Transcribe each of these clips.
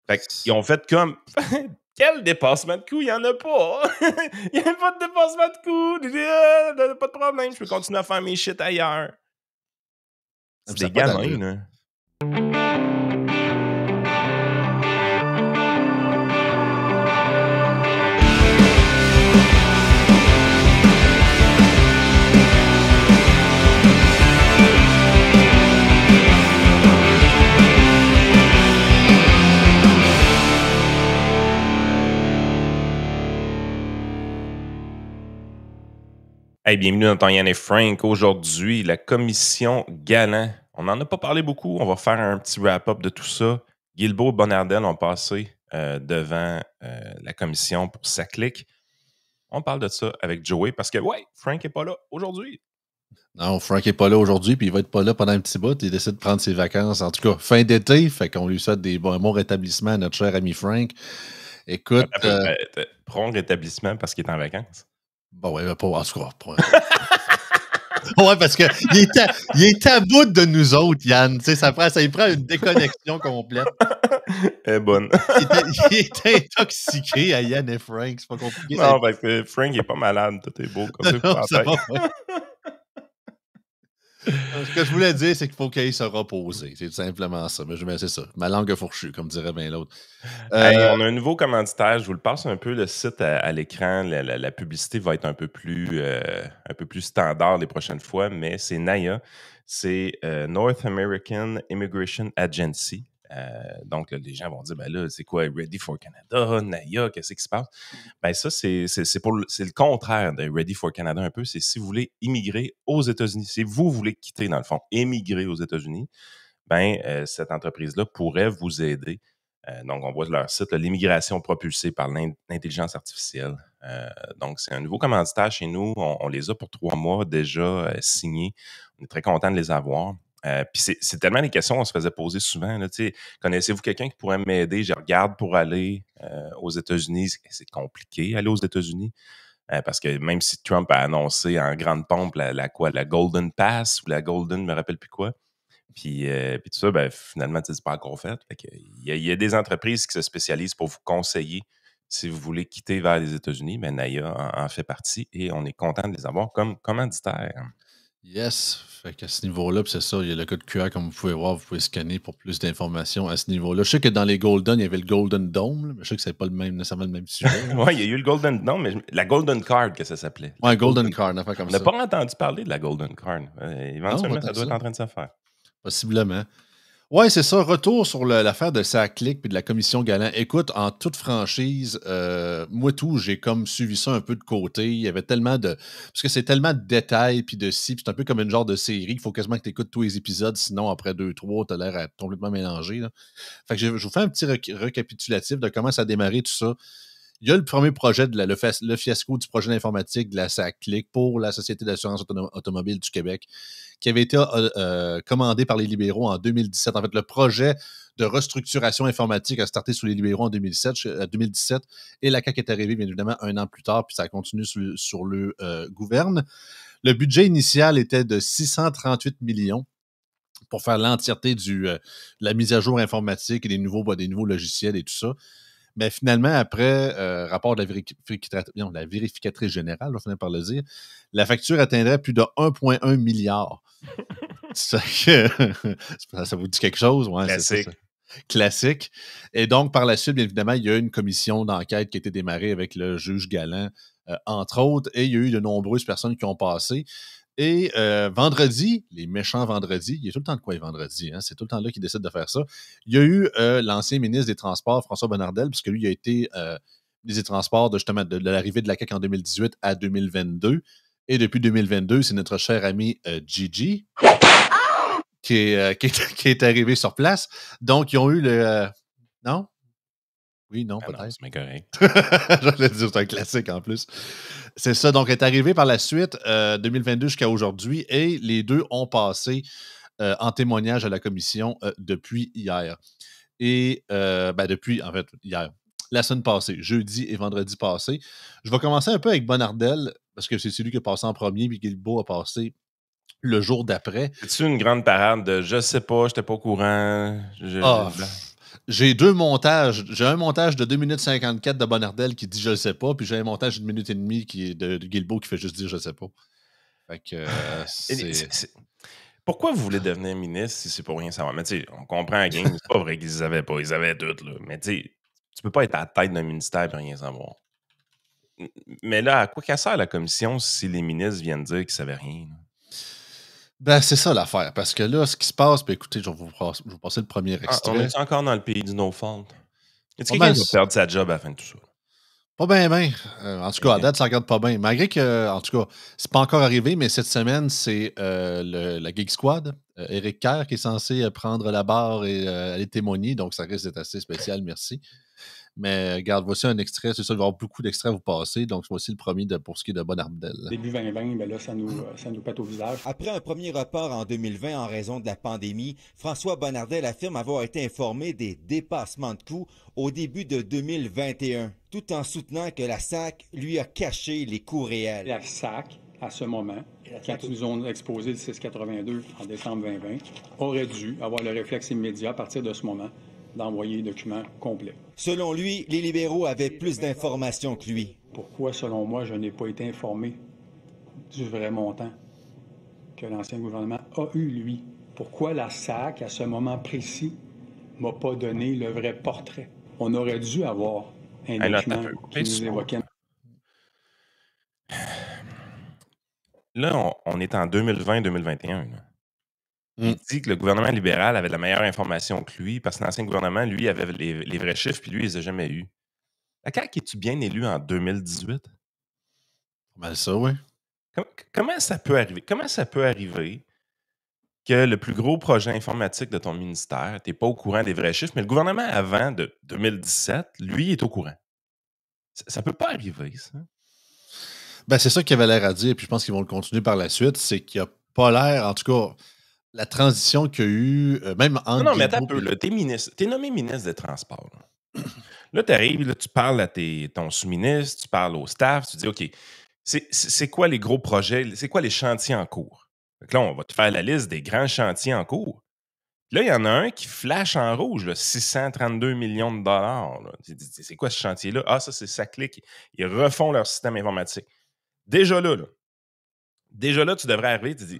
Fait qu'ils ont fait comme... Quel dépassement de coût? Il n'y en a pas! Il n'y a pas de dépassement de coût! Pas de problème, je peux continuer à faire mes shit ailleurs. C'est des gamins, là. Hey, bienvenue dans ton Yann et Frank. Aujourd'hui, la commission Galant. On n'en a pas parlé beaucoup. On va faire un petit wrap-up de tout ça. Guilbeault et Bonardel ont passé devant la commission pour sa clique. On parle de ça avec Joey parce que, ouais, Frank n'est pas là aujourd'hui. Non, Frank n'est pas là aujourd'hui, puis il va être pas là pendant un petit bout. Il décide de prendre ses vacances, en tout cas, fin d'été. Fait qu'on lui souhaite des bons rétablissements à notre cher ami Frank. Écoute. Prompt rétablissement parce qu'il est en vacances. Bon, ouais, pas en tout cas. Ouais, parce qu'il est à bout de nous autres, Yann. Ça il prend une déconnexion complète. Elle est bonne. Il est intoxiqué à Yann et Frank. C'est pas compliqué. Non, parce que Frank est pas malade. Tout est beau. Comme ça Ce que je voulais dire, c'est qu'il faut qu'il se reposer. C'est tout simplement ça. Mais c'est ça. Ma langue fourchue, comme dirait bien l'autre. Hey, on a un nouveau commanditaire. Je vous le passe un peu. Le site à l'écran, la publicité va être un peu plus standard les prochaines fois, mais c'est NAIA. C'est North American Immigration Agency. Donc, là, les gens vont dire, ben là, c'est quoi Ready for Canada, NAIA, qu'est-ce qui se passe? Ben ça, c'est le contraire de Ready for Canada un peu. C'est si vous voulez immigrer aux États-Unis. Si vous voulez quitter, dans le fond, émigrer aux États-Unis, ben cette entreprise-là pourrait vous aider. Donc, on voit sur leur site l'immigration propulsée par l'intelligence artificielle. Donc, c'est un nouveau commanditaire chez nous. On les a pour 3 mois déjà signés. On est très content de les avoir. Puis c'est tellement des questions qu'on se faisait poser souvent. Là, connaissez-vous quelqu'un qui pourrait m'aider? Je regarde pour aller aux États-Unis. C'est compliqué aller aux États-Unis. Parce que même si Trump a annoncé en grande pompe la Golden Pass ou la Golden, je ne me rappelle plus quoi. Puis tout ça, ben, finalement, c'est pas encore fait. Il y a des entreprises qui se spécialisent pour vous conseiller si vous voulez quitter vers les États-Unis. Ben, NAIA en fait partie et on est content de les avoir comme commanditaires. Yes. Fait qu'à ce niveau-là, c'est ça, il y a le code QR, comme vous pouvez voir, vous pouvez scanner pour plus d'informations à ce niveau-là. Je sais que dans les Golden, il y avait le Golden Dome, mais je sais que c'est pas nécessairement le même sujet. Oui, il y a eu le Golden Dome, mais la Golden Card, que ça s'appelait. Oui, Golden Card, une affaire comme ça. On n'a pas entendu parler de la Golden Card. Éventuellement, ça doit être en train de se faire. Possiblement. Oui, c'est ça. Retour sur l'affaire de SACLIC et de la commission Galant. Écoute, en toute franchise, moi tout, j'ai comme suivi ça un peu de côté. Il y avait tellement de... Parce que c'est tellement de détails puis de ci, puis c'est un peu comme une genre de série. Il faut quasiment que tu écoutes tous les épisodes, sinon après 2-3, tu as l'air à complètement mélangé. Là. Fait que je vous fais un petit récapitulatif de comment ça a démarré tout ça. Il y a le premier projet, le fiasco du projet d'informatique de la SACLIC pour la Société d'assurance automobile du Québec, qui avait été commandé par les libéraux en 2017. En fait, le projet de restructuration informatique a starté sous les libéraux en 2017 et la CAQ est arrivée, bien évidemment, 1 an plus tard, puis ça a continué sur le gouverne. Le budget initial était de 638 millions pour faire l'entièreté de la mise à jour informatique et des nouveaux logiciels et tout ça. Mais finalement, après rapport de la vérificatrice générale, on finit par le dire, la facture atteindrait plus de 1,1 milliard. Ça vous dit quelque chose? Ouais, classique. C'est ça. Classique. Et donc, par la suite, bien évidemment, il y a eu une commission d'enquête qui a été démarrée avec le juge Galland, entre autres, et il y a eu de nombreuses personnes qui ont passé. Et vendredi, les méchants vendredis, il y a tout le temps de quoi les vendredis, hein, c'est tout le temps là qu'ils décident de faire ça. Il y a eu l'ancien ministre des Transports, François Bonnardel, puisque lui, il a été ministre des Transports justement de l'arrivée de la CAQ en 2018 à 2022. Et depuis 2022, c'est notre cher ami Gigi qui est arrivé sur place. Donc, ils ont eu le... non? Oui, non, peut-être. C'est correct. J'allais dire, c'est un classique en plus. C'est ça. Donc, est arrivé par la suite, 2022 jusqu'à aujourd'hui, et les deux ont passé en témoignage à la commission depuis hier. Et depuis, en fait, hier. La semaine passée, jeudi et vendredi passé. Je vais commencer un peu avec Bonnardel, parce que c'est celui qui a passé en premier, puis Guilbeault a passé le jour d'après. C'est-tu une grande parade de « je sais pas, j'étais pas au courant » J'ai 2 montages. J'ai un montage de 2 minutes 54 de Bonnardel qui dit « Je le sais pas », puis j'ai un montage d'1 minute et demie qui est de Guilbeault qui fait juste dire « Je sais pas ». Fait que, c'est Pourquoi vous voulez devenir ministre si c'est pour rien savoir? Mais tu sais, on comprend la game, c'est pas vrai qu'ils avaient pas, ils avaient tout, là. Mais tu sais, tu peux pas être à la tête d'un ministère et rien savoir. Mais là, à quoi qu'elle sert la commission si les ministres viennent dire qu'ils savaient rien? Là? Ben, c'est ça l'affaire. Parce que là, ce qui se passe, puis écoutez, je vais vous passer le premier On extrait. est encore dans le pays du no fault? Y a-t-il Pas quelqu'un mal, qui va perdre sa job à la fin de tout ça? pas bien, bien. En tout cas, à OK. date, ça regarde pas bien. Malgré que, en tout cas, c'est pas encore arrivé, mais cette semaine, c'est la Geek Squad. Éric Kerr qui est censé prendre la barre et aller témoigner. Donc, ça risque d'être assez spécial, merci. Mais regarde, voici un extrait. C'est ça, il va y avoir beaucoup d'extraits à vous passer. Donc, voici le premier pour ce qui est de Bonnardel. Début 2020, ben là, ça nous pète au visage. Après un premier report en 2020 en raison de la pandémie, François Bonnardel affirme avoir été informé des dépassements de coûts au début de 2021, tout en soutenant que la SAC lui a caché les coûts réels. La SAC, à ce moment, quand ils nous ont exposé le 682 en décembre 2020, aurait dû avoir le réflexe immédiat à partir de ce moment d'envoyer les documents complets. Selon lui, les libéraux avaient plus d'informations que lui. Pourquoi, selon moi, je n'ai pas été informé du vrai montant que l'ancien gouvernement a eu, lui? Pourquoi la SAC, à ce moment précis, m'a pas donné le vrai portrait? On aurait dû avoir un document qui nous évoquait. Là, on est en 2020-2021. Il dit que le gouvernement libéral avait la meilleure information que lui, parce que l'ancien gouvernement, lui, avait les vrais chiffres, puis lui, il les a jamais eus. La CAQ, es-tu bien élu en 2018? Ben ça, oui. Comment ça peut arriver? Comment ça peut arriver que le plus gros projet informatique de ton ministère, tu n'es pas au courant des vrais chiffres, mais le gouvernement avant de 2017, lui, est au courant? Ça peut pas arriver, ça. Ben, c'est ça qu'il avait l'air à dire, puis je pense qu'ils vont le continuer par la suite, c'est qu'il a pas l'air, en tout cas, la transition qu'il y a eu, même entre Non, mais attends un Guilbeault peu, là, t'es nommé ministre des Transports. Là, tu arrives, tu parles à ton sous-ministre, tu parles au staff, tu dis, OK, c'est quoi les gros projets, c'est quoi les chantiers en cours? Fait que là, on va te faire la liste des grands chantiers en cours. Puis là, il y en a un qui flash en rouge, là, 632 millions de dollars. Là. C'est quoi ce chantier-là? Ah, ça, c'est Saclic. Ils refont leur système informatique. Déjà là, tu devrais arriver, tu dis,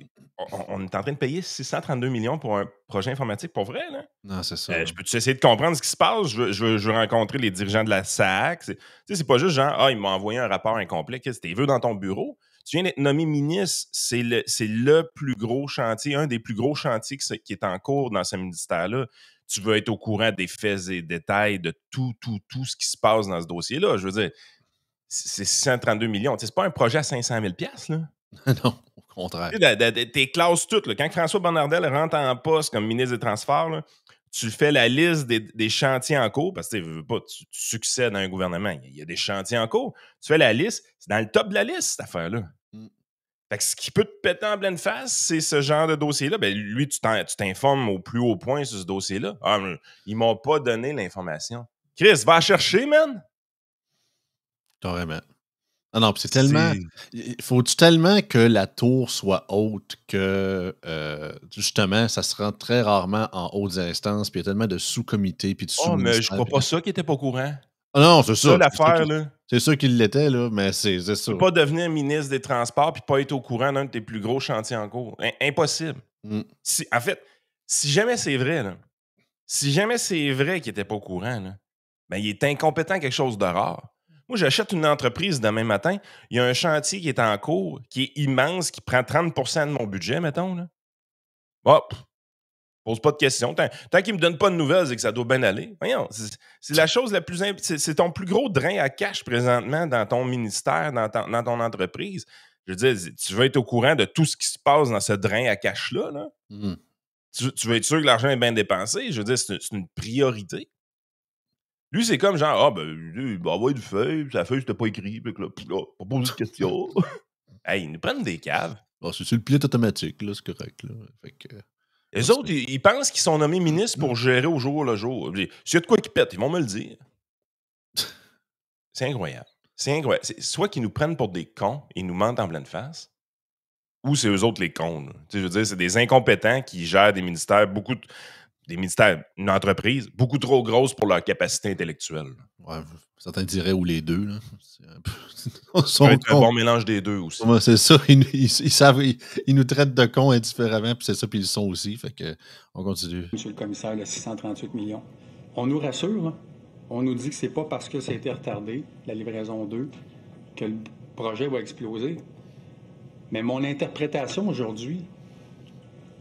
on est en train de payer 632 millions pour un projet informatique, pour vrai, là? Non, c'est ça. Je peux-tu essayer de comprendre ce qui se passe? Je veux rencontrer les dirigeants de la SAC. C'est pas juste genre, ah, il m'a envoyé un rapport incomplet. Qu'est-ce que tu veux dans ton bureau? Tu viens d'être nommé ministre, c'est le plus gros chantier, un des plus gros chantiers qui est en cours dans ce ministère-là. Tu veux être au courant des faits et détails de tout ce qui se passe dans ce dossier-là. Je veux dire, c'est 632 millions. C'est pas un projet à 500 000 là. Non, au contraire. T'es classes toutes. Là. Quand François Bonnardel rentre en poste comme ministre des Transports, là, tu fais la liste des chantiers en cours, parce que tu succèdes à un gouvernement. Il y a des chantiers en cours. Tu fais la liste, c'est dans le top de la liste, cette affaire-là. Fait que ce qui peut te péter en pleine face, c'est ce genre de dossier-là. Ben, lui, tu t'informes au plus haut point sur ce dossier-là. Ah, mais ils m'ont pas donné l'information. Chris, va la chercher, man! Carrément. Ah non, puis c'est tellement. Faut-tu tellement que la tour soit haute que justement, ça se rend très rarement en hautes instances, puis il y a tellement de sous-comités, puis de Oh, mais je sous-ministères. crois pas ça qu'il était pas au courant. Ah non, c'est ça. L'affaire, là. C'est sûr qu'il l'était, là, mais c'est ça. Tu peux pas devenir ministre des Transports puis pas être au courant d'un de tes plus gros chantiers en cours. Impossible. En fait, si jamais c'est vrai, là, si jamais c'est vrai qu'il était pas au courant, là, ben, il est incompétent quelque chose de rare. Moi, j'achète une entreprise demain matin, il y a un chantier qui est en cours, qui est immense, qui prend 30 de mon budget, mettons. Là. Bon, pose pas de questions. Tant qu'il me donne pas de nouvelles, c'est que ça doit bien aller. Voyons, c'est la chose la plus... C'est ton plus gros drain à cash présentement dans ton ministère, dans ton entreprise. Je veux dire, tu veux être au courant de tout ce qui se passe dans ce drain à cash-là. Là. Tu veux être sûr que l'argent est bien dépensé. Je veux dire, c'est une priorité. Lui, c'est comme genre, ah, ben, il va avoir une feuille, sa feuille, c'était pas écrit, puis là, pas poser de questions. Hey, ils nous prennent des caves. Bon, c'est sur le pilote automatique, là, c'est correct. Là. Fait que, les autres, ils pensent qu'ils sont nommés ministres pour gérer au jour le jour. S'il y a de quoi qui pète, ils vont me le dire. C'est incroyable. C'est incroyable. Soit qu'ils nous prennent pour des cons et nous mentent en pleine face, ou c'est eux autres les cons. Je veux dire, c'est des incompétents qui gèrent des ministères beaucoup des ministères, une entreprise beaucoup trop grosse pour leur capacité intellectuelle. Ouais, certains diraient ou les deux. Là. Ça peut être un bon mélange des deux aussi. Ouais, c'est ça. Ils savent, ils nous traitent de cons indifféremment, puis c'est ça, puis ils le sont aussi. Fait que, on continue. Monsieur le commissaire, le 638 millions. On nous rassure, hein? On nous dit que c'est pas parce que ça a été retardé, la livraison 2, que le projet va exploser. Mais mon interprétation aujourd'hui,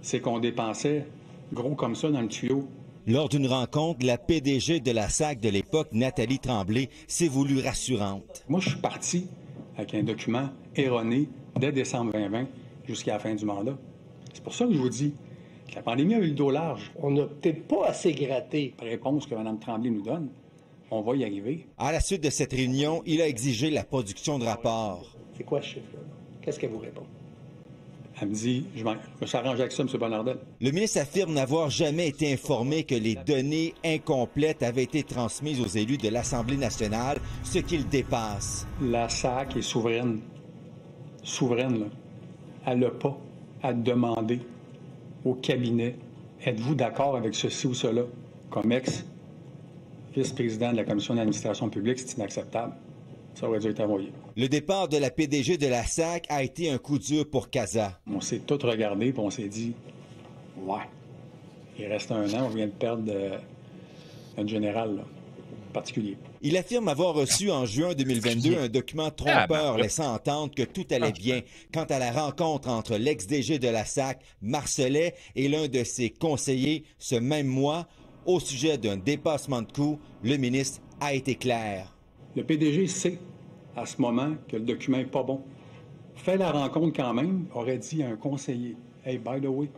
c'est qu'on dépensait gros comme ça dans le tuyau. Lors d'une rencontre, la PDG de la SAC de l'époque, Nathalie Tremblay, s'est voulue rassurante. Moi, je suis parti avec un document erroné dès décembre 2020 jusqu'à la fin du mandat. C'est pour ça que je vous dis que la pandémie a eu le dos large. On n'a peut-être pas assez gratté. La réponse que Mme Tremblay nous donne, on va y arriver. À la suite de cette réunion, il a exigé la production de rapports. C'est quoi ce chiffre-là? Qu'est-ce qu'elle vous répond? Elle me dit, je me suis arrangé avec ça, M. Bonardel. Le ministre affirme n'avoir jamais été informé que les données incomplètes avaient été transmises aux élus de l'Assemblée nationale, ce qu'il dépasse. La SAC est souveraine. Souveraine, là. Elle n'a pas à demander au cabinet, êtes-vous d'accord avec ceci ou cela? Comme ex-vice-président de la Commission d'administration publique, c'est inacceptable. Ça aurait dû être envoyé. Le départ de la PDG de la SAC a été un coup dur pour Casa. On s'est tout regardé et on s'est dit, ouais, il reste un an, on vient de perdre un général là, particulier. Il affirme avoir reçu en juin 2022 un document trompeur laissant entendre que tout allait bien quant à la rencontre entre l'ex-DG de la SAC, Marcellet, et l'un de ses conseillers ce même mois. Au sujet d'un dépassement de coûts, le ministre a été clair. Le PDG sait à ce moment que le document n'est pas bon. Fait la rencontre quand même, aurait dit à un conseiller, « Hey, by the way,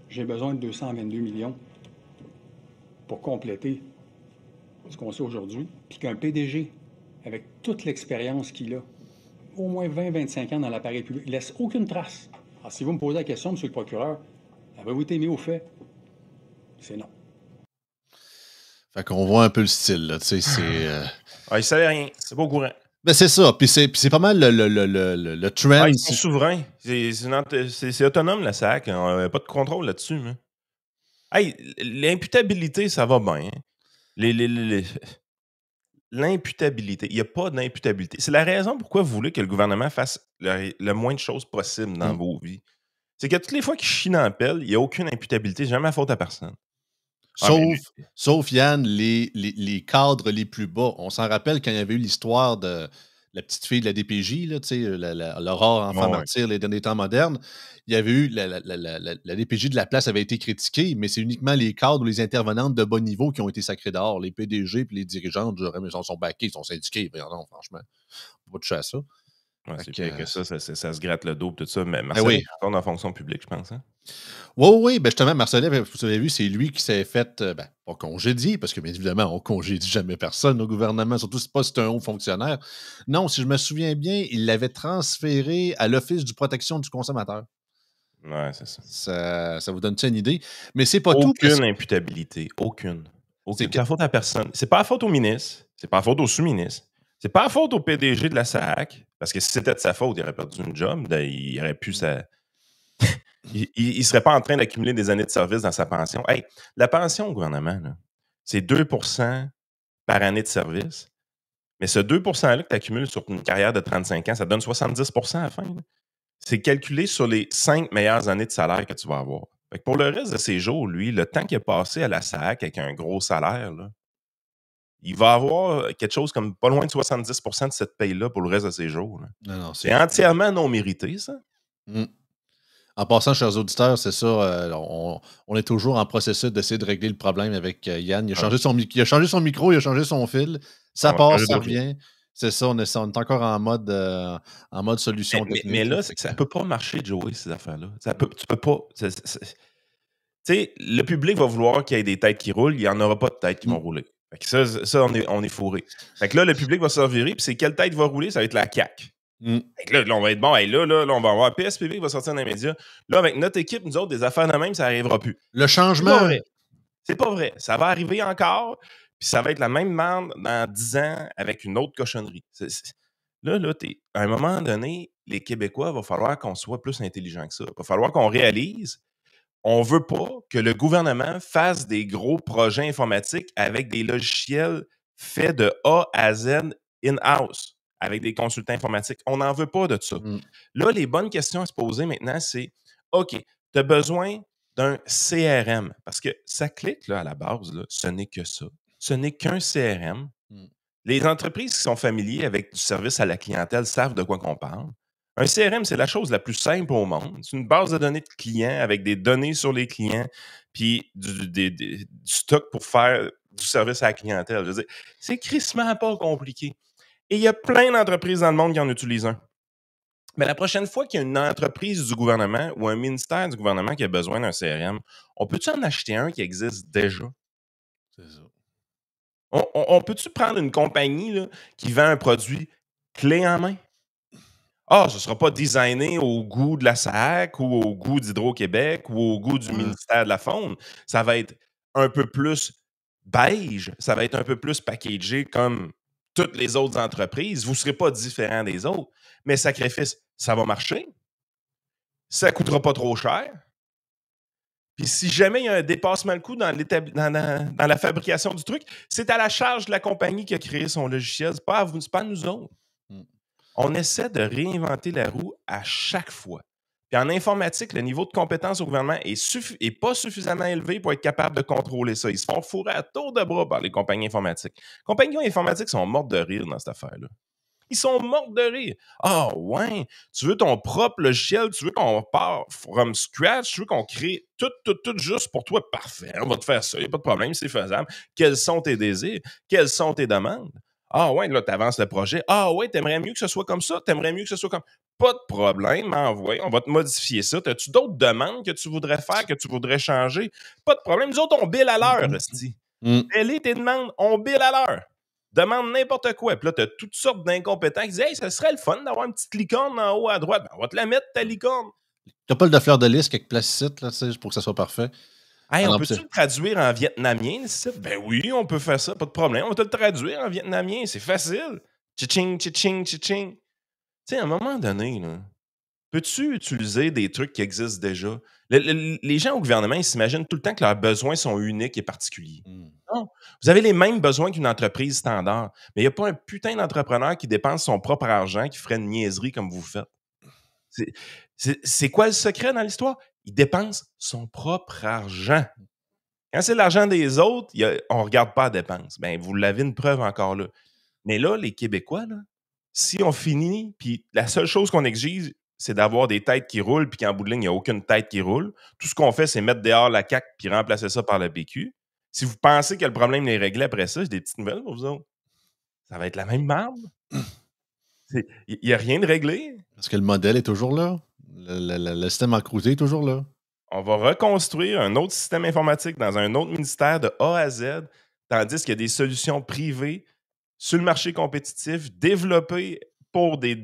j'ai besoin de 222 millions pour compléter ce qu'on sait aujourd'hui. » Puis qu'un PDG, avec toute l'expérience qu'il a, au moins 20-25 ans dans l'appareil public, il ne laisse aucune trace. Alors, si vous me posez la question, M. le procureur, avez-vous été mis au fait? C'est non. Fait qu'on voit un peu le style, là. Tu sais, c'est... Ah, il savait rien. C'est pas au courant. Ben, c'est ça. Puis c'est pas mal le trend. Ah, ils sont souverains. C'est autonome, la SAC. On n'a pas de contrôle là-dessus. Hein. Hey, l'imputabilité, ça va bien. L'imputabilité. Il n'y a pas d'imputabilité. C'est la raison pourquoi vous voulez que le gouvernement fasse le moins de choses possible dans vos vies. C'est que toutes les fois qu'il chie dans la pelle, il n'y a aucune imputabilité. Jamais à faute à personne. Sauf Yann, les cadres les plus bas. On s'en rappelle quand il y avait eu l'histoire de la petite fille de la DPJ, là, l'Aurore enfant martyr, les derniers temps modernes. Il y avait eu la DPJ de la place avait été critiquée, mais c'est uniquement les cadres ou les intervenantes de bas niveau qui ont été sacrés dehors. Les PDG et les dirigeantes, ils sont backés, ils sont syndiqués. Non, franchement, on va pas toucher à ça. Ouais, c'est pire que ça se gratte le dos et tout ça. Mais Marcelin retourne en fonction publique, je pense. Hein? Oui. Ben justement, Marcelin, vous avez vu, c'est lui qui s'est fait, pas congédier, parce que bien évidemment, on congédie jamais personne au gouvernement, surtout si c'est un haut fonctionnaire. Non, si je me souviens bien, il l'avait transféré à l'Office de protection du consommateur. Ouais, c'est ça. Ça vous donne-tu une idée? Mais c'est pas aucune imputabilité. Aucune. C'est pas la faute à personne. C'est pas la faute au ministre. C'est pas la faute au sous-ministre. C'est pas la faute au PDG de la SAC. Parce que si c'était de sa faute, il aurait perdu une job. Il aurait pu il serait pas en train d'accumuler des années de service dans sa pension. Hey, la pension au gouvernement, c'est 2 par année de service. Mais ce 2 %-là que tu accumules sur une carrière de 35 ans, ça donne 70 à la fin. Là. C'est calculé sur les 5 meilleures années de salaire que tu vas avoir. Fait que pour le reste de ses jours, lui, le temps qu'il a passé à la SAC avec un gros salaire, là, il va avoir quelque chose comme pas loin de 70 de cette paye-là pour le reste de ses jours. Non, c'est entièrement non mérité, ça. En passant, chers auditeurs, c'est ça, on est toujours en processus d'essayer de régler le problème avec Yann. Il a changé son micro, il a changé son fil. Ça passe, ça revient. C'est ça, on est encore en mode solution technique. Mais là, ça ne peut pas marcher, Joey, ces affaires-là. Tu peux pas. Tu sais, le public va vouloir qu'il y ait des têtes qui roulent, il n'y en aura pas de têtes qui vont rouler. Fait que ça on est fourré. Fait que là, le public va se revirer, puis c'est quelle tête va rouler? Ça va être la CAQ. Fait que là, on va être bon. Hey, là, on va avoir PSPV qui va sortir dans les médias. Là, avec notre équipe, nous autres, des affaires de même, ça n'arrivera plus. Le changement. C'est pas vrai. Ça va arriver encore, puis ça va être la même merde dans 10 ans avec une autre cochonnerie. Là, à un moment donné, les Québécois, il va falloir qu'on soit plus intelligents que ça. Il va falloir qu'on réalise on ne veut pas que le gouvernement fasse des gros projets informatiques avec des logiciels faits de A à Z in-house, avec des consultants informatiques. On n'en veut pas de ça. Là, les bonnes questions à se poser maintenant, c'est OK, tu as besoin d'un CRM. Parce que ça clique là, à la base, là, ce n'est que ça. Ce n'est qu'un CRM. Les entreprises qui sont familières avec du service à la clientèle savent de quoi qu'on parle. Un CRM, c'est la chose la plus simple au monde. C'est une base de données de clients avec des données sur les clients, puis du stock pour faire du service à la clientèle. Je veux dire, c'est crissement pas compliqué. Et il y a plein d'entreprises dans le monde qui en utilisent un. Mais la prochaine fois qu'il y a une entreprise du gouvernement ou un ministère du gouvernement qui a besoin d'un CRM, on peut-tu en acheter un qui existe déjà? C'est ça. On peut-tu prendre une compagnie là, qui vend un produit clé en main? Ah, ce ne sera pas designé au goût de la SAC ou au goût d'Hydro-Québec ou au goût du ministère de la Faune. Ça va être un peu plus beige, ça va être un peu plus packagé comme toutes les autres entreprises. Vous ne serez pas différent des autres. Mais sacrifice, ça va marcher. Ça ne coûtera pas trop cher. Puis si jamais il y a un dépassement de coût dans la fabrication du truc, c'est à la charge de la compagnie qui a créé son logiciel. C'est pas à vous, c'est pas à nous autres. On essaie de réinventer la roue à chaque fois. Puis en informatique, le niveau de compétence au gouvernement est pas suffisamment élevé pour être capable de contrôler ça. Ils se font fourrer à tour de bras par les compagnies informatiques. Les compagnies informatiques sont mortes de rire dans cette affaire-là. Ils sont morts de rire. Ah ouais, tu veux ton propre logiciel, tu veux qu'on part from scratch, tu veux qu'on crée tout juste pour toi. Parfait, on va te faire ça, il n'y a pas de problème, c'est faisable. Quels sont tes désirs? Quelles sont tes demandes? Ah ouais, là, tu avances le projet. Ah ouais, t'aimerais mieux que ce soit comme ça? T'aimerais mieux que ce soit comme... Pas de problème, envoie, on va te modifier ça. As-tu d'autres demandes que tu voudrais faire, que tu voudrais changer? Pas de problème, nous autres, on bill à l'heure, esti. Telle tes demandes, on bill à l'heure. Demande n'importe quoi. Puis là, tu as toutes sortes d'incompétents qui disent « Hey, ça serait le fun d'avoir une petite licorne en haut à droite. Ben, on va te la mettre, ta licorne. » T'as pas le de fleur de lys quelque place ici, là, pour que ça soit parfait. Hey, on peut-tu le traduire en vietnamien, ici? Ben oui, on peut faire ça, pas de problème. On va te le traduire en vietnamien, c'est facile. Chi-ching, chi-ching, chi-ching. Tu sais, à un moment donné, là, peux-tu utiliser des trucs qui existent déjà? Les gens au gouvernement, ils s'imaginent tout le temps que leurs besoins sont uniques et particuliers. Non. Vous avez les mêmes besoins qu'une entreprise standard, mais il n'y a pas un putain d'entrepreneur qui dépense son propre argent qui ferait une niaiserie comme vous faites. C'est quoi le secret dans l'histoire? Il dépense son propre argent. Quand c'est l'argent des autres, on ne regarde pas la dépense. Ben, vous l'avez une preuve encore là. Mais là, les Québécois, là, si on finit, puis la seule chose qu'on exige, c'est d'avoir des têtes qui roulent, puis qu'en bout de ligne, il n'y a aucune tête qui roule. Tout ce qu'on fait, c'est mettre dehors la CAQ puis remplacer ça par le PQ. Si vous pensez que le problème est réglé après ça, j'ai des petites nouvelles pour vous autres. Ça va être la même merde. Il n'y a rien de réglé. Parce que le modèle est toujours là. Le système en crousé est toujours là. On va reconstruire un autre système informatique dans un autre ministère de A à Z, tandis qu'il y a des solutions privées sur le marché compétitif développées pour des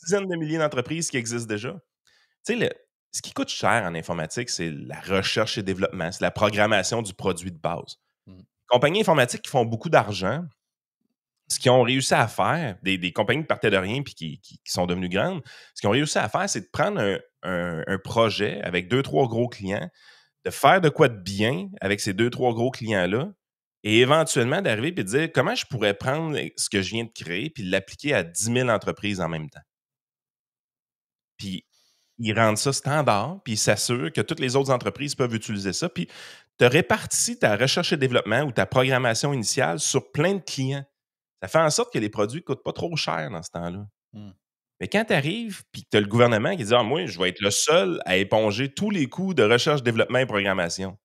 dizaines de milliers d'entreprises qui existent déjà. Tu sais, ce qui coûte cher en informatique, c'est la recherche et développement, c'est la programmation du produit de base. Les compagnies informatiques qui font beaucoup d'argent, ce qu'ils ont réussi à faire, des compagnies qui partaient de rien et qui sont devenues grandes, ce qu'ils ont réussi à faire, c'est de prendre un projet avec 2-3 gros clients, de faire de quoi de bien avec ces 2-3 gros clients-là, et éventuellement d'arriver et de dire comment je pourrais prendre ce que je viens de créer puis l'appliquer à 10 000 entreprises en même temps. Puis ils rendent ça standard, puis ils s'assurent que toutes les autres entreprises peuvent utiliser ça. Puis tu répartis ta recherche et développement ou ta programmation initiale sur plein de clients. Ça fait en sorte que les produits ne coûtent pas trop cher dans ce temps-là. Mais quand tu arrives puis que tu as le gouvernement qui dit « Ah, moi, je vais être le seul à éponger tous les coûts de recherche, développement et programmation. »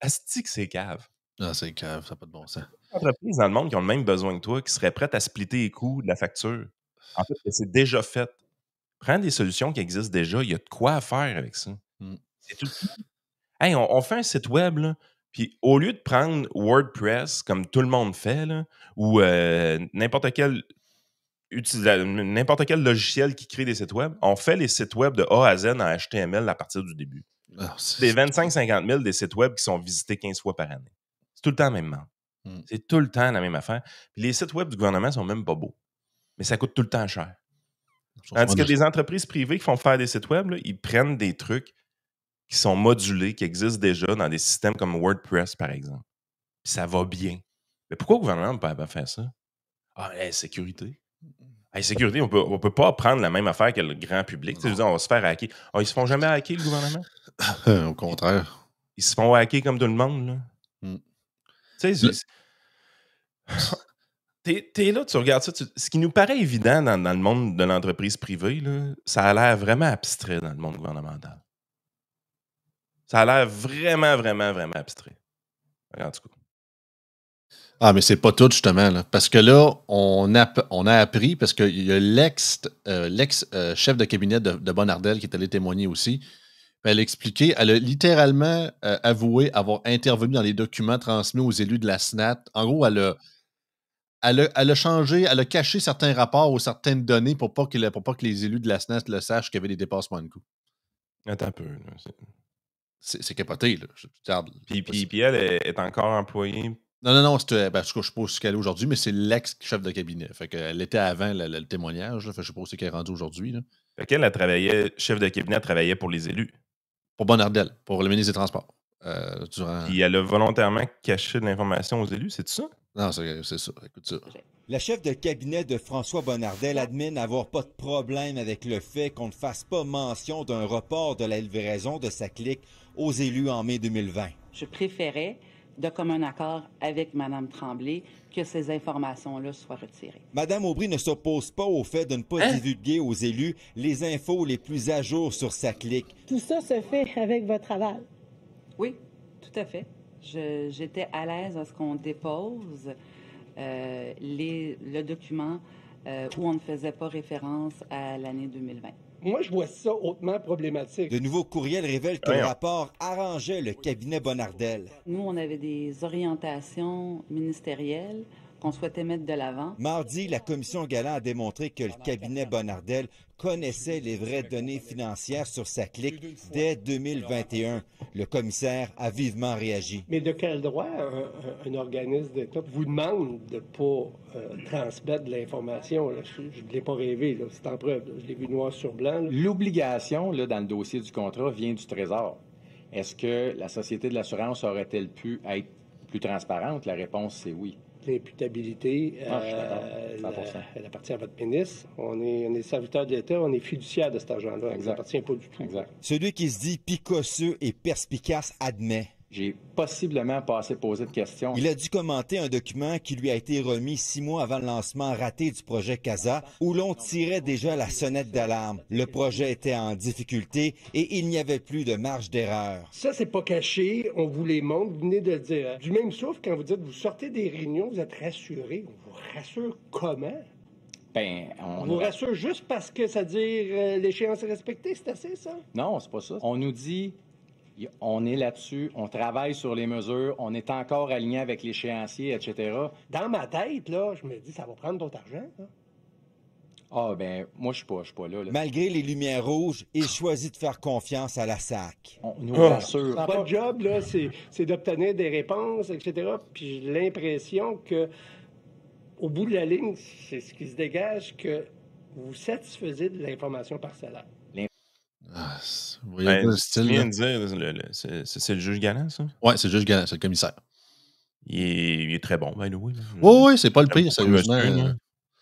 Asti que c'est cave. Ah, c'est cave, ça n'a pas de bon sens. Il y a des entreprises dans le monde qui ont le même besoin que toi, qui seraient prêtes à splitter les coûts de la facture. En fait, c'est déjà fait. Prends des solutions qui existent déjà. Il y a de quoi à faire avec ça. C'est tout. Hey, on fait un site web, là, puis au lieu de prendre WordPress, comme tout le monde fait, là, ou n'importe quel logiciel qui crée des sites web, on fait les sites web de A à Z en HTML à partir du début. Des 25-50 000 des sites web qui sont visités 15 fois par année. C'est tout le temps la même monde. C'est tout le temps la même affaire. Puis les sites web du gouvernement sont même pas beaux. Mais ça coûte tout le temps cher. Tandis que des entreprises privées qui font faire des sites web, là, ils prennent des trucs qui sont modulés, qui existent déjà dans des systèmes comme WordPress, par exemple. Puis ça va bien. Mais pourquoi le gouvernement ne peut pas faire ça? Ah, sécurité. Sécurité, on peut pas prendre la même affaire que le grand public. Tu sais, je veux dire, on va se faire hacker. Ils se font jamais hacker, le gouvernement? Au contraire. Ils se font hacker comme tout le monde, là. Tu sais, t'es là, tu regardes ça. Ce qui nous paraît évident dans le monde de l'entreprise privée, là, ça a l'air vraiment abstrait dans le monde gouvernemental. Ça a l'air vraiment, vraiment, vraiment abstrait. En tout cas. Ah, mais c'est pas tout, justement. Là. Parce que là, on a appris, parce qu'il y a l'ex-chef de cabinet de Bonnardel qui est allé témoigner aussi. Elle a expliqué, elle a littéralement avoué avoir intervenu dans les documents transmis aux élus de la SNAT. En gros, elle a changé, elle a caché certains rapports ou certaines données pour pas que les élus de la SNAT le sachent qu'il y avait des dépassements de coûts. Attends un peu. Là, c'est capoté, là. Puis elle est encore employée. Non, c'était, je ne sais pas où elle est aujourd'hui, mais c'est l'ex-chef de cabinet. Fait qu'elle était avant le témoignage. Là, fait que je ne sais pas où c'est qu'elle est rendue aujourd'hui. Là. Fait qu'elle, elle travaillait, chef de cabinet, elle travaillait pour les élus. Pour Bonnardel, pour le ministre des Transports. Puis elle a volontairement caché de l'information aux élus, c'est ça? Non, c'est ça. Écoute ça. La chef de cabinet de François Bonnardel admet n'avoir pas de problème avec le fait qu'on ne fasse pas mention d'un report de la livraison de sa clique aux élus en mai 2020. Je préférais, de commun accord avec Mme Tremblay, que ces informations-là soient retirées. Mme Aubry ne s'oppose pas au fait de ne pas divulguer aux élus les infos les plus à jour sur sa clique. Tout ça se fait avec votre aval? Oui, tout à fait. J'étais à l'aise à ce qu'on dépose le document où on ne faisait pas référence à l'année 2020. Moi, je vois ça hautement problématique. De nouveaux courriels révèlent que le rapport arrangeait le cabinet Bonnardel. Nous, on avait des orientations ministérielles qu'on souhaitait mettre de l'avant. Mardi, la commission Galland a démontré que le cabinet Bonnardel connaissait les vraies données financières sur sa clique dès 2021. Le commissaire a vivement réagi. Mais de quel droit un organisme d'État vous demande de ne pas transmettre de l'information? Je ne l'ai pas rêvé, c'est en preuve. Je l'ai vu noir sur blanc. L'obligation, dans le dossier du contrat, vient du Trésor. Est-ce que la Société de l'assurance aurait-elle pu être plus transparente? La réponse, c'est oui. L'imputabilité, elle appartient à votre ministre. On est serviteur de l'État, on est fiduciaire de cet argent-là. Ça n'appartient pas du tout. Exact. Celui qui se dit picosseux et perspicace admet. J'ai possiblement pas assez posé de questions. Il a dû commenter un document qui lui a été remis 6 mois avant le lancement raté du projet CASA, où l'on tirait déjà la sonnette d'alarme. Le projet était en difficulté et il n'y avait plus de marge d'erreur. Ça, c'est pas caché. On vous les montre. Vous venez de le dire. Du même souffle, quand vous dites vous sortez des réunions, vous êtes rassuré. On vous rassure comment? On vous rassure juste parce que ça dit l'échéance est respectée, c'est assez, ça? Non, c'est pas ça. On nous dit... On est là-dessus, on travaille sur les mesures, on est encore aligné avec l'échéancier, etc. Dans ma tête, là, je me dis, ça va prendre d'autres argent. Moi, je suis pas là. Malgré les lumières rouges, il choisit de faire confiance à la SAC. On nous rassure. Votre job, là, c'est d'obtenir des réponses, etc. Puis j'ai l'impression que, au bout de la ligne, c'est ce qui se dégage, que vous satisfaisez de l'information parcellaire. Vous voyez le style, tu viens de dire, c'est le juge Galland, ça? Oui, c'est le juge Galland, c'est le commissaire. Il est très bon, by the way. Oui, c'est pas le pire, sérieusement.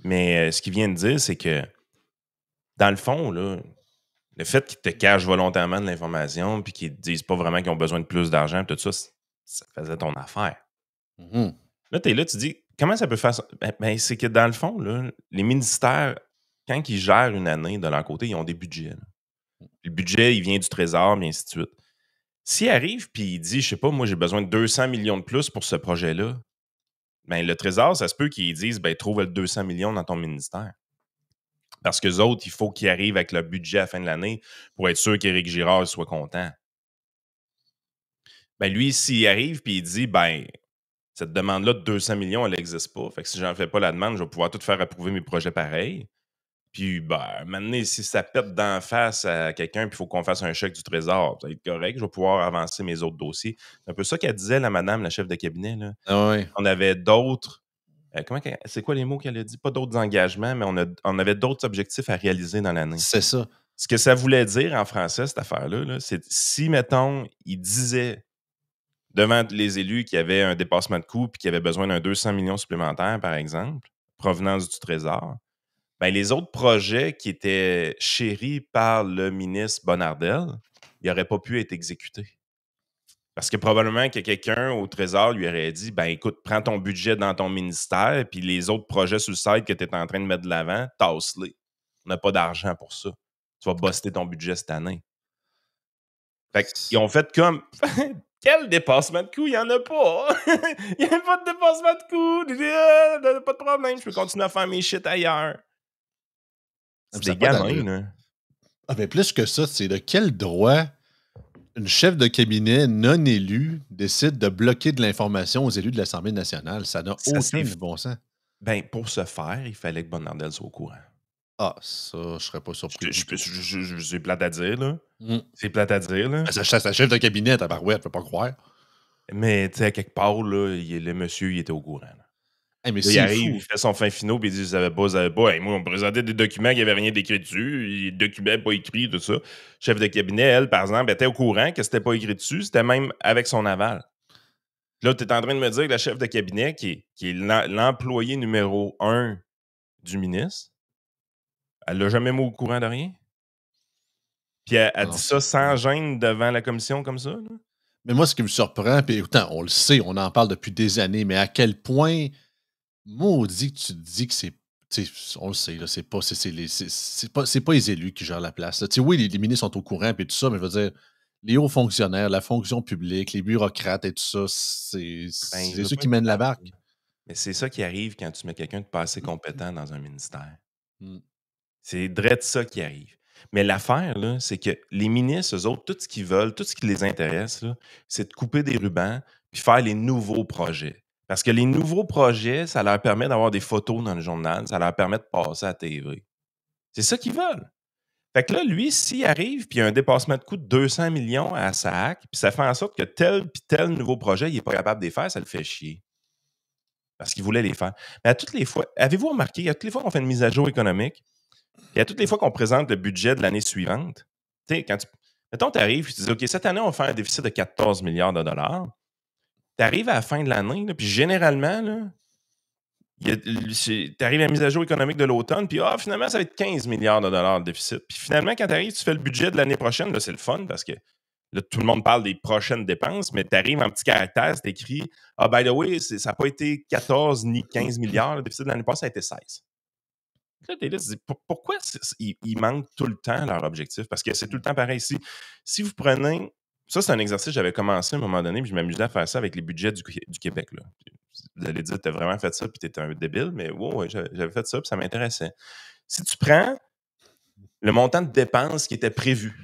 Mais ce qu'il vient de dire, c'est que, dans le fond, là, le fait qu'ils te cachent volontairement de l'information puis qu'ils te disent pas vraiment qu'ils ont besoin de plus d'argent, tout ça, ça faisait ton affaire. Là, tu es là, tu dis, comment ça peut faire ça? C'est que, dans le fond, là, les ministères, quand ils gèrent une année de leur côté, ils ont des budgets. Là. Le budget, il vient du Trésor, mais ainsi de suite. S'il arrive puis il dit, je sais pas, moi, j'ai besoin de 200 millions de plus pour ce projet-là, le Trésor, ça se peut qu'ils disent, trouve le 200 millions dans ton ministère. Parce qu'eux autres, il faut qu'ils arrivent avec le budget à la fin de l'année pour être sûr qu'Éric Girard soit content. Lui, s'il arrive puis il dit, cette demande-là de 200 millions, elle n'existe pas. Fait que si j'en fais pas la demande, je vais pouvoir tout faire approuver mes projets pareils. Puis, maintenant, si ça pète d'en face à quelqu'un, puis il faut qu'on fasse un chèque du Trésor, ça va être correct, je vais pouvoir avancer mes autres dossiers. C'est un peu ça qu'elle disait, la madame, la chef de cabinet. Là. Ah oui. On avait d'autres... c'est quoi les mots qu'elle a dit? Pas d'autres engagements, mais on avait d'autres objectifs à réaliser dans l'année. C'est ça. Ce que ça voulait dire en français, cette affaire-là, là, c'est si, mettons, il disait devant les élus qu'il y avait un dépassement de coûts et qu'il y avait besoin d'un 200 millions supplémentaires, par exemple, provenance du Trésor, ben, les autres projets qui étaient chéris par le ministre Bonnardel, ils n'auraient pas pu être exécutés. Parce que probablement que quelqu'un au Trésor lui aurait dit, ben écoute, prends ton budget dans ton ministère, puis les autres projets sur le site que tu es en train de mettre de l'avant, tasse-les. On n'a pas d'argent pour ça. Tu vas buster ton budget cette année. Fait qu'ils ont fait comme, quel dépassement de coût? Il n'y en a pas. Il n'y a pas de dépassement de coût. Pas de problème, je peux continuer à faire mes shit ailleurs. C'est des gamins, là. Ah, mais plus que ça, c'est de quel droit une chef de cabinet non élue décide de bloquer de l'information aux élus de l'Assemblée nationale? Ça n'a aucun bon sens. Ben, pour ce faire, il fallait que Bonnardel soit au courant. Ah, ça, je serais pas surpris. C'est plate à dire, là. C'est plate à dire, là. Ça chasse la chef de cabinet, ta barouette, faut pas croire. Mais, tu sais, à quelque part, là, le monsieur, il était au courant. Hey, mais là, il arrive, il fait son fin finaux, puis il dit, vous savez pas. Hey, moi, on me présentait des documents qui n'avaient rien d'écrit dessus, les documents pas écrits, tout ça. Chef de cabinet, elle, par exemple, était au courant que c'était pas écrit dessus, c'était même avec son aval. Là, tu es en train de me dire que la chef de cabinet, qui est l'employé numéro 1 du ministre, elle l'a jamais mis au courant de rien? Puis elle dit ça sans gêne devant la commission comme ça? Là? Mais moi, ce qui me surprend, puis autant, on le sait, on en parle depuis des années, mais à quel point, maudit que tu te dis que c'est. On le sait, là, c'est pas les élus qui gèrent la place. Oui, les ministres sont au courant et tout ça, mais je veux dire, les hauts fonctionnaires, la fonction publique, les bureaucrates et tout ça, c'est ceux qui mènent la barque. Mais c'est ça qui arrive quand tu mets quelqu'un de pas assez compétent dans un ministère. C'est direct ça qui arrive. Mais l'affaire, là, c'est que les ministres, eux autres, tout ce qu'ils veulent, tout ce qui les intéresse, là, c'est de couper des rubans puis faire les nouveaux projets. Parce que les nouveaux projets, ça leur permet d'avoir des photos dans le journal, ça leur permet de passer à la TV. C'est ça qu'ils veulent. Fait que là, lui, s'il arrive puis il y a un dépassement de coût de 200 millions à SAC, puis ça fait en sorte que tel puis tel nouveau projet, il n'est pas capable de les faire, ça le fait chier. Parce qu'il voulait les faire. Mais à toutes les fois, avez-vous remarqué, à toutes les fois qu'on fait une mise à jour économique, et à toutes les fois qu'on présente le budget de l'année suivante, tu sais, mettons, tu arrives et tu dis, OK, cette année, on va faire un déficit de 14 milliards de dollars. Tu arrives à la fin de l'année, puis généralement, tu arrives à la mise à jour économique de l'automne, puis finalement, ça va être 15 milliards de dollars de déficit. Puis finalement, quand tu arrives, tu fais le budget de l'année prochaine, là, c'est le fun parce que là, tout le monde parle des prochaines dépenses, mais tu arrives en petit caractère, c'est écrit, by the way, ça n'a pas été 14 ni 15 milliards, le déficit de l'année passée, ça a été 16. Là, tu dis, pourquoi ils manquent tout le temps leur objectif? Parce que c'est tout le temps pareil. Si vous prenez... Ça, c'est un exercice que j'avais commencé à un moment donné, puis je m'amusais à faire ça avec les budgets du Québec. Là. Vous allez dire, tu as vraiment fait ça, puis tu étais un débile, mais ouais, j'avais fait ça, puis ça m'intéressait. Si tu prends le montant de dépenses qui était prévu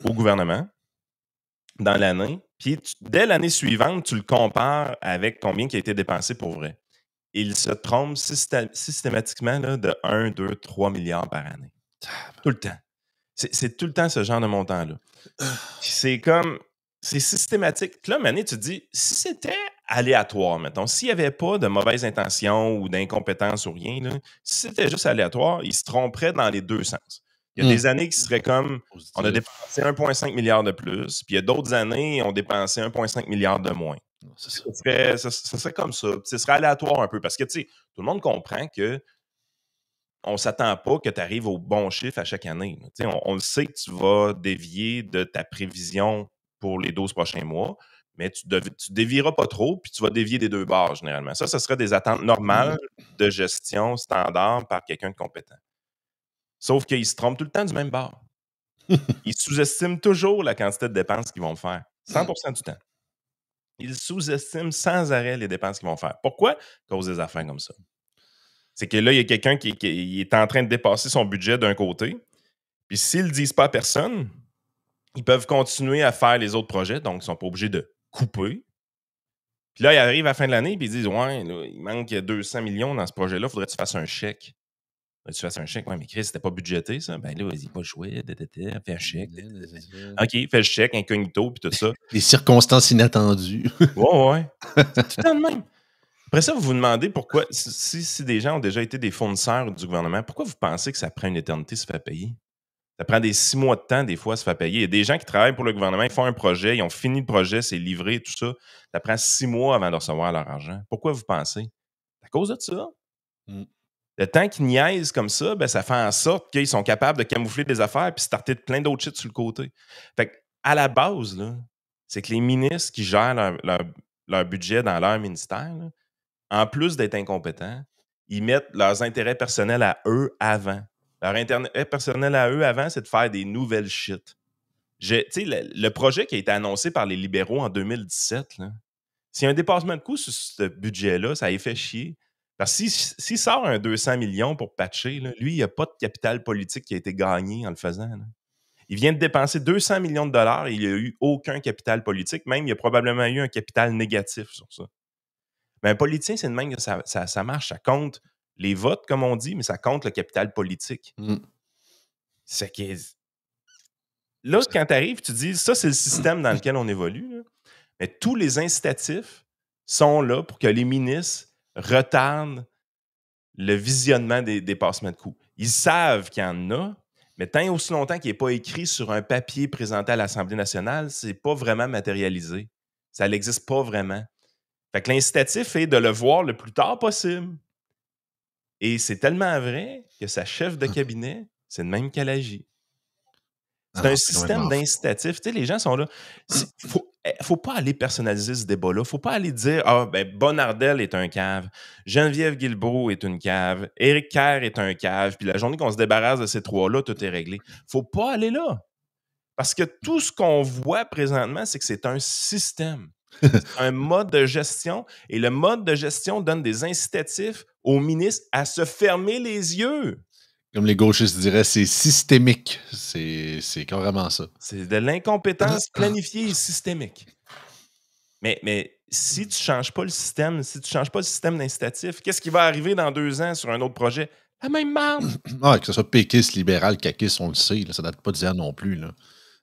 au gouvernement dans l'année, puis dès l'année suivante, tu le compares avec combien qui a été dépensé pour vrai. Il se trompe systématiquement là, de 1, 2, 3 milliards par année. Tout le temps. C'est tout le temps ce genre de montant-là. C'est comme... C'est systématique. Puis là, Mané, tu te dis, si c'était aléatoire, mettons, s'il n'y avait pas de mauvaise intention ou d'incompétence ou rien, là, si c'était juste aléatoire, il se tromperait dans les deux sens. Il y a des années qui seraient comme, on a dépensé 1,5 milliard de plus, puis il y a d'autres années, on dépensé 1,5 milliard de moins. Ça serait comme ça. Ce serait aléatoire un peu parce que, tu sais, tout le monde comprend que on ne s'attend pas que tu arrives au bon chiffre à chaque année. On le sait que tu vas dévier de ta prévision pour les 12 prochains mois, mais tu dévieras pas trop, puis tu vas dévier des deux barres généralement. Ça serait des attentes normales de gestion standard par quelqu'un de compétent. Sauf qu'ils se trompent tout le temps du même bar. Ils sous-estiment toujours la quantité de dépenses qu'ils vont faire, 100% du temps. Ils sous-estiment sans arrêt les dépenses qu'ils vont faire. Pourquoi? À cause des affaires comme ça. C'est que là, il y a quelqu'un qui est en train de dépasser son budget d'un côté, puis s'ils ne le disent pas à personne, ils peuvent continuer à faire les autres projets, donc ils ne sont pas obligés de couper. Puis là, ils arrivent à la fin de l'année, puis ils disent, ouais, là, il manque 200 millions dans ce projet-là, il faudrait que tu fasses un chèque. Tu fasses un chèque. Ouais, mais Chris, c'était pas budgété, ça. Ben là, vas-y, pas joué, fais un chèque. OK, fais le chèque, incognito, puis tout ça. Les circonstances inattendues. Ouais. C'est tout le temps de même. Après ça, vous vous demandez pourquoi, si des gens ont déjà été des fournisseurs du gouvernement, pourquoi vous pensez que ça prend une éternité se faire payer? Ça prend des 6 mois de temps, des fois, à se faire payer. Il y a des gens qui travaillent pour le gouvernement, ils font un projet, ils ont fini le projet, c'est livré, tout ça. Ça prend 6 mois avant de recevoir leur argent. Pourquoi vous pensez? C'est à cause de ça. Mm. Le temps qu'ils niaisent comme ça, ben, ça fait en sorte qu'ils sont capables de camoufler des affaires puis starter plein d'autres shit sur le côté. Fait à la base, là, c'est que les ministres qui gèrent leur budget dans leur ministère, là, en plus d'être incompétents, ils mettent leurs intérêts personnels à eux avant. Leur intérêt personnel à eux avant, c'est de faire des nouvelles shit. Le projet qui a été annoncé par les libéraux en 2017, là, s'il y a un dépassement de coûts sur ce budget-là, ça les fait chier. Parce que s'il sort un 200 millions pour patcher, là, lui, il n'y a pas de capital politique qui a été gagné en le faisant. Là. Il vient de dépenser 200 millions de dollars et il n'y a eu aucun capital politique. Même, il y a probablement eu un capital négatif sur ça. Mais un politicien, c'est de même que ça marche. Ça compte les votes, comme on dit, mais ça compte le capital politique. C'est que... Là, quand tu arrives, tu dis, ça, c'est le système dans lequel on évolue. Là. Mais tous les incitatifs sont là pour que les ministres retardent le visionnement des dépassements de coûts. Ils savent qu'il y en a, mais tant et aussi longtemps qu'il n'est pas écrit sur un papier présenté à l'Assemblée nationale, c'est pas vraiment matérialisé. Ça n'existe pas vraiment. Fait que l'incitatif est de le voir le plus tard possible. Et c'est tellement vrai que sa chef de cabinet, c'est de même qu'elle agit. C'est un système d'incitatif. Tu sais, les gens sont là. Faut pas aller personnaliser ce débat-là. Faut pas aller dire Bonnardel est un cave, Geneviève Guilbeault est une cave, Éric Kerr est un cave, puis la journée qu'on se débarrasse de ces trois-là, tout est réglé. Faut pas aller là. Parce que tout ce qu'on voit présentement, c'est que c'est un système. C'est un mode de gestion. Et le mode de gestion donne des incitatifs aux ministres à se fermer les yeux. Comme les gauchistes diraient, c'est systémique. C'est carrément ça. C'est de l'incompétence planifiée et systémique. Mais si tu ne changes pas le système, si tu ne changes pas le système d'incitatif, qu'est-ce qui va arriver dans 2 ans sur un autre projet? La même marde! Ah, que ce soit péquiste, libéral, caquiste, on le sait. Là, ça ne date pas d'hier non plus. Là.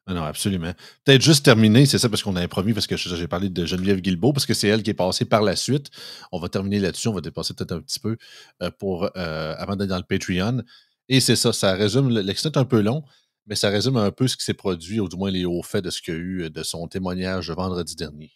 Non, absolument. Peut-être juste terminer, c'est ça, parce qu'on avait promis, parce que j'ai parlé de Geneviève Guilbeault, parce que c'est elle qui est passée par la suite. On va terminer là-dessus, on va dépasser peut-être un petit peu avant d'être dans le Patreon. Et c'est ça, ça résume, l'extrait est un peu long, mais ça résume un peu ce qui s'est produit, ou du moins les hauts faits de ce qu'il y a eu de son témoignage vendredi dernier.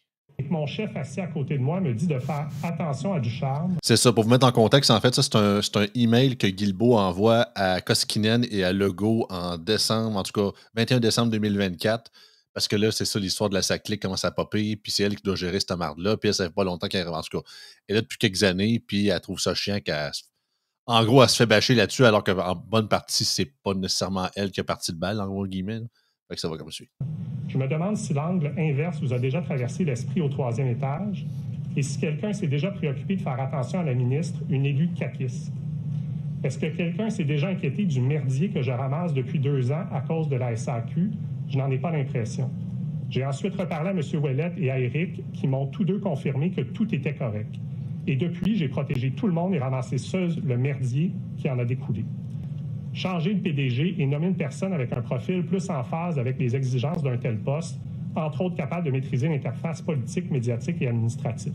Mon chef assis à côté de moi me dit de faire attention à Ducharme. C'est ça, pour vous mettre en contexte, en fait, ça, c'est un email que Guilbeault envoie à Koskinen et à Legault en décembre, en tout cas 21 décembre 2024, parce que là, c'est ça, l'histoire de la SACLIC commence à popper, puis c'est elle qui doit gérer cette marde-là, puis elle, ça fait pas longtemps qu'elle en tout cas, elle est là depuis quelques années, puis elle trouve ça chiant en gros, elle se fait bâcher là-dessus, alors qu'en bonne partie, c'est pas nécessairement elle qui a parti le bal, en gros guillemets. Là. Fait que ça va comme suit. Je me demande si l'angle inverse vous a déjà traversé l'esprit au 3e étage et si quelqu'un s'est déjà préoccupé de faire attention à la ministre, une élue capiste. Est-ce que quelqu'un s'est déjà inquiété du merdier que je ramasse depuis 2 ans à cause de la SAQ? Je n'en ai pas l'impression. J'ai ensuite reparlé à M. Ouellette et à Éric qui m'ont tous deux confirmé que tout était correct. Et depuis, j'ai protégé tout le monde et ramassé seul le merdier qui en a découlé. Changer le PDG et nommer une personne avec un profil plus en phase avec les exigences d'un tel poste, entre autres capable de maîtriser l'interface politique, médiatique et administrative.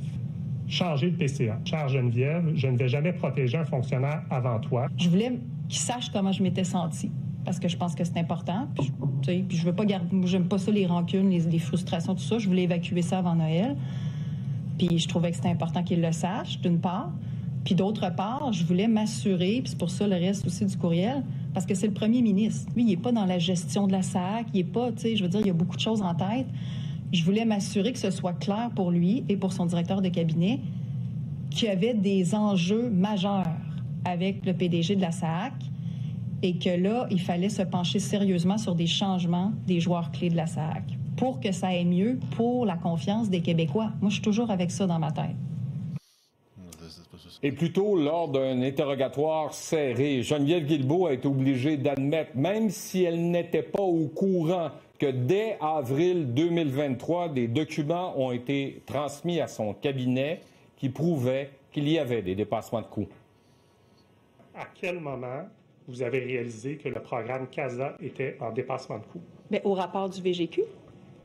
Changer le PCA. Chère Geneviève, je ne vais jamais protéger un fonctionnaire avant toi. Je voulais qu'il sache comment je m'étais sentie, parce que je pense que c'est important. Puis je veux pas garder, j'aime pas ça, les rancunes, les frustrations, tout ça. Je voulais évacuer ça avant Noël. Puis je trouvais que c'était important qu'il le sache, d'une part. Puis d'autre part, je voulais m'assurer, puis c'est pour ça le reste aussi du courriel, parce que c'est le premier ministre. Lui, il n'est pas dans la gestion de la SAC, il n'est pas, tu sais, je veux dire, il y a beaucoup de choses en tête. Je voulais m'assurer que ce soit clair pour lui et pour son directeur de cabinet qu'il y avait des enjeux majeurs avec le PDG de la SAC et que là, il fallait se pencher sérieusement sur des changements des joueurs clés de la SAC pour que ça aille mieux pour la confiance des Québécois. Moi, je suis toujours avec ça dans ma tête. Et plus tôt, lors d'un interrogatoire serré, Geneviève Guilbeault a été obligée d'admettre, même si elle n'était pas au courant, que dès avril 2023, des documents ont été transmis à son cabinet qui prouvaient qu'il y avait des dépassements de coûts. À quel moment vous avez réalisé que le programme CASA était en dépassement de coûts? Bien, au rapport du VGQ.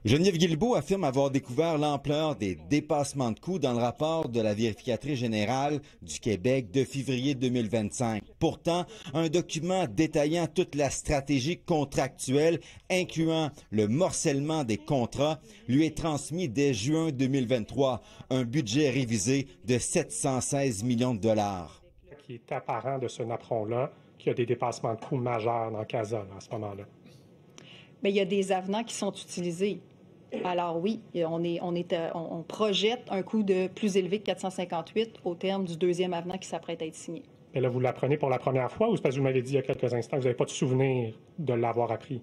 Geneviève Guilbeault affirme avoir découvert l'ampleur des dépassements de coûts dans le rapport de la vérificatrice générale du Québec de février 2025. Pourtant, un document détaillant toute la stratégie contractuelle, incluant le morcellement des contrats, lui est transmis dès juin 2023, un budget révisé de 716 millions de dollars. Il est apparent de ce napperon-là qu'il y a des dépassements de coûts majeurs dans CASA à ce moment-là. Bien, il y a des avenants qui sont utilisés. Alors oui, on projette un coût de plus élevé que 458 au terme du deuxième avenant qui s'apprête à être signé. Mais là, vous l'apprenez pour la première fois ou c'est parce que vous m'avez dit il y a quelques instants que vous n'avez pas de souvenir de l'avoir appris?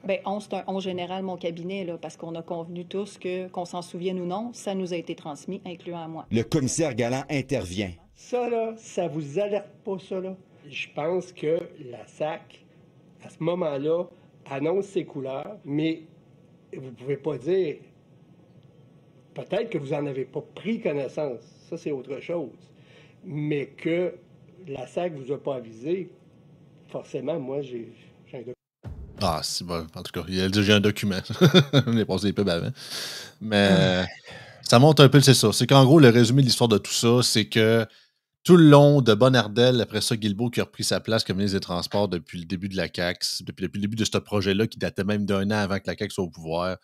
Bien, c'est un on général, mon cabinet, là, parce qu'on a convenu tous qu'on s'en souvienne ou non, ça nous a été transmis, incluant à moi. Le commissaire Galland intervient. Ça, là, ça vous alerte pas, ça, là? Je pense que la SAC, à ce moment-là, annonce ses couleurs, mais vous pouvez pas dire... Peut-être que vous n'en avez pas pris connaissance. Ça, c'est autre chose. Mais que la SAC vous a pas avisé, forcément, moi, j'ai un document. Ah, c'est bon. En tout cas, il a dit j'ai un document. On est passé des pubs avant. Mais ça montre un peu, c'est ça. C'est qu'en gros, le résumé de l'histoire de tout ça, c'est que tout le long de Bonnardel, après ça, Guilbeault qui a repris sa place comme ministre des Transports depuis le début de la CAQ, depuis le début de ce projet-là qui datait même d'un an avant que la CAQ soit au pouvoir.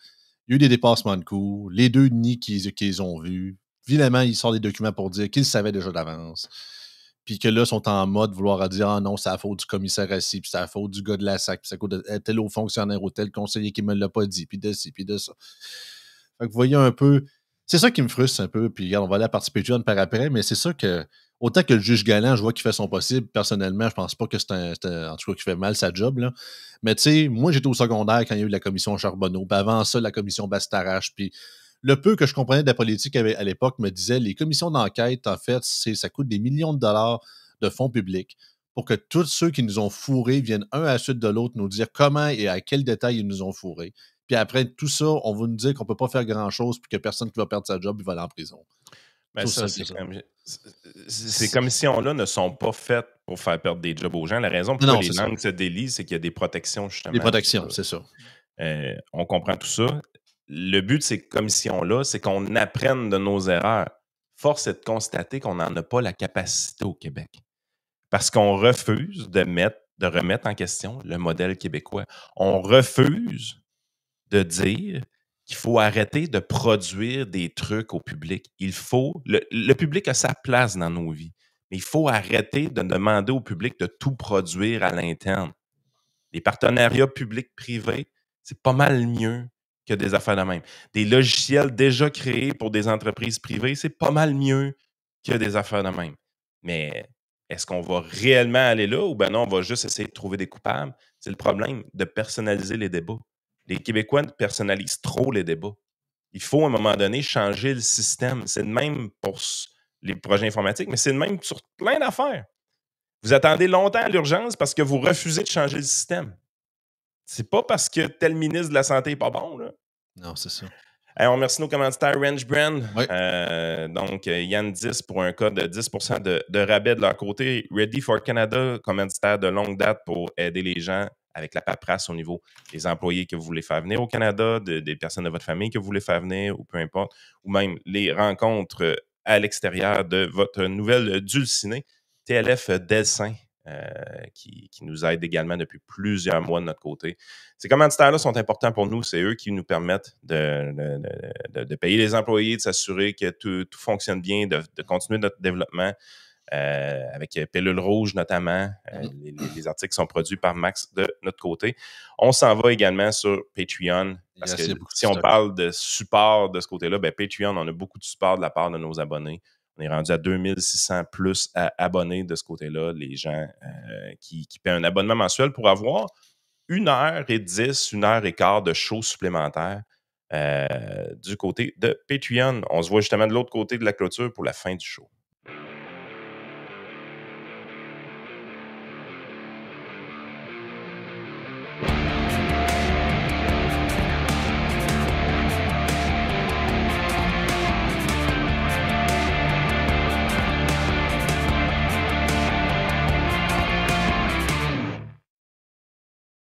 Il y a eu des dépassements de coûts. Les deux nient qu'ils ont vus. Évidemment, il sort des documents pour dire qu'ils savaient déjà d'avance. Puis que là, ils sont en mode vouloir dire « Ah non, c'est la faute du commissaire assis, puis c'est la faute du gars de la SAC, puis c'est la faute de tel haut fonctionnaire ou tel conseiller qui ne me l'a pas dit, puis de ci, puis de ça. » Fait que vous voyez un peu... C'est ça qui me frustre un peu, puis regarde, on va aller à la partie Patreon par après, mais c'est ça que... Autant que le juge Galland, je vois qu'il fait son possible, personnellement, je pense pas que c'est en tout cas, qu'il fait mal sa job, là. Mais tu sais, moi, j'étais au secondaire quand il y a eu la commission Charbonneau, puis avant ça, la commission Bastarache, puis le peu que je comprenais de la politique à l'époque me disait les commissions d'enquête, en fait, ça coûte des millions de dollars de fonds publics pour que tous ceux qui nous ont fourrés viennent un à la suite de l'autre nous dire comment et à quel détail ils nous ont fourrés. Puis après tout ça, on va nous dire qu'on ne peut pas faire grand-chose puis que personne qui va perdre sa job, il va aller en prison. Ben ça, ces commissions-là ne sont pas faites pour faire perdre des jobs aux gens. La raison pour laquelle les langues se délisent, c'est qu'il y a des protections, justement. Des protections, c'est ça. On comprend tout ça. Le but de ces commissions-là, c'est qu'on apprenne de nos erreurs. Force est de constater qu'on n'en a pas la capacité au Québec. Parce qu'on refuse de remettre en question le modèle québécois. On refuse de dire qu'il faut arrêter de produire des trucs au public. Le public a sa place dans nos vies, mais il faut arrêter de demander au public de tout produire à l'interne. Les partenariats publics-privés, c'est pas mal mieux que des affaires de même. Des logiciels déjà créés pour des entreprises privées, c'est pas mal mieux que des affaires de même. Mais est-ce qu'on va réellement aller là ou ben non, on va juste essayer de trouver des coupables? C'est le problème de personnaliser les débats. Les Québécois personnalisent trop les débats. Il faut, à un moment donné, changer le système. C'est le même pour les projets informatiques, mais c'est le même sur plein d'affaires. Vous attendez longtemps à l'urgence parce que vous refusez de changer le système. C'est pas parce que tel ministre de la Santé n'est pas bon, là. Non, c'est ça. On remercie nos commanditaires Range Brand. Oui. Donc, Yann 10 pour un code de 10% de rabais de leur côté. Ready for Canada, commanditaire de longue date pour aider les gens avec la paperasse au niveau des employés que vous voulez faire venir au Canada, des personnes de votre famille que vous voulez faire venir, ou peu importe, ou même les rencontres à l'extérieur de votre nouvelle dulcinée, TLF Delsin, qui nous aide également depuis plusieurs mois de notre côté. Ces commanditaires-là sont importants pour nous. C'est eux qui nous permettent de payer les employés, de s'assurer que tout fonctionne bien, de continuer notre développement. Avec Pellule Rouge notamment. Les articles sont produits par Max de notre côté. On s'en va également sur Patreon, parce que si on parle de support de ce côté-là, ben Patreon, on a beaucoup de support de la part de nos abonnés. On est rendu à 2600 plus abonnés de ce côté-là, les gens qui paient un abonnement mensuel pour avoir 1h10, 1h15 de show supplémentaires du côté de Patreon. On se voit justement de l'autre côté de la clôture pour la fin du show.